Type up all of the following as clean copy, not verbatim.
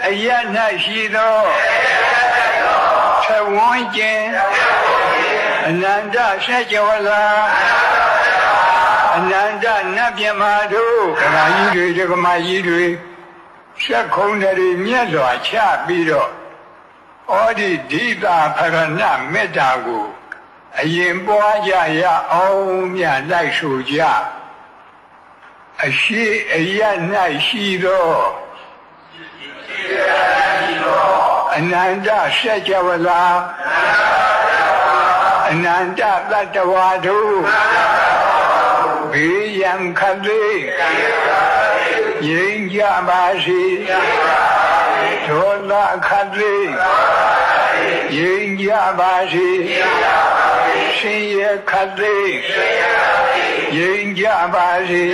အယ၌ရှိသောထဝန်းကျင်အနန္တဆက်ကြဝဠာအနန္တနတ်မြမာတို့ကရာကြီးတွေဒကမကြီးတွေဆက်ခုံးတွေမြတ်စွာချပြီးတော့ဩဒီဒိတာဖရဏမေတ္တာကိုအရင်ပွားကြရအောင်မြတ်လိုက်ဆိုကြအရှိအယ၌ရှိသောအနန္တဆက်ကြဝဠာအနန္တတတ္တဝါတို့ဘေးရန်ခတ်သေးငြိမ်းကြပါစေဒေါသခတ်သေးငြိမ်းကြပါစေရှင်ရခတ်သေးငြိမ်းကြပါစေ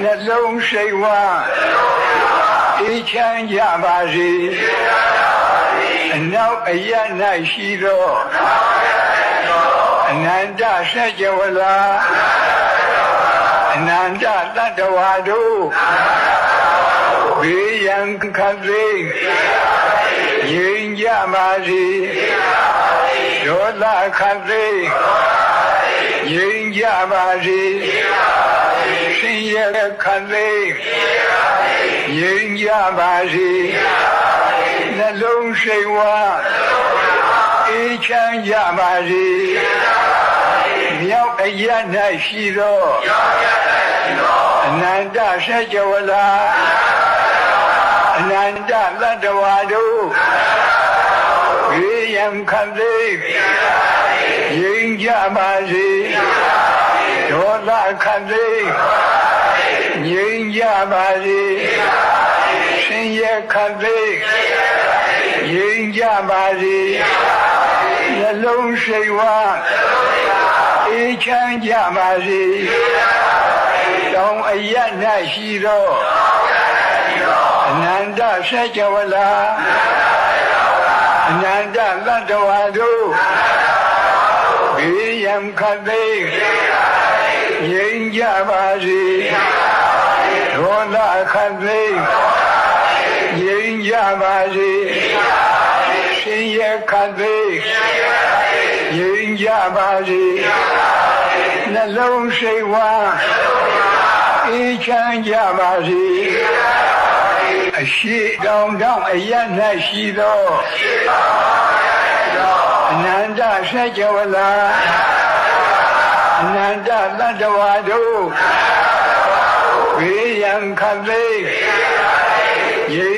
နှလုံးစိတ်ဝမ်းအေးချမ်းကြပါစေအနောက်အယ၌ရှိသောအနန္တဆက်ကြဝဠာအနန္တတတ္တဝါတို့ဘေးရန်ခတ်သေးငြိမ်းကြပါစေဒေါသခတ်သေးငြိမ်းကြပါစေရှင်ရခတ်သေးငြိမ်းကြပါစေနှလုံးစိတ်ဝမ်းအေးချမ်းကြပါစေမြောက်အယ၌ရှိသောအနန္တဆက်ကြဝဠာအနန္တတတ္တဝါတို့ဘေးရန်ခတ်သေးငြိမ်းကြပါစေဒေါသခတ်သေးငြိမ်းကြပါစေရှင်ရခတ်သေးငြိမ်းကြပါစေနှလုံးစိတ်ဝမ်းအေးချမ်းကြပါစေတောင်အယ၌ရှိသောအနန္တဆက်ကြဝဠာအနန္တတတ္တဝါတို့ဘေးရန်ခတ်သေးငြိမ်းကြပါစေဒေါသခတ်သေးငြိမ်းကြပါစေရှင်ရခတ်သေးငြိမ်းကြပါစေနှလုံးစိတ်ဝမ်းအေးချမ်းကြပါစေအရှိတောင်တောင်အယ၌ရှိသောအနန္တဆက်ကြဝဠာအနန္တတတ္တဝါတို့ဘေးရန်ခတ်သေး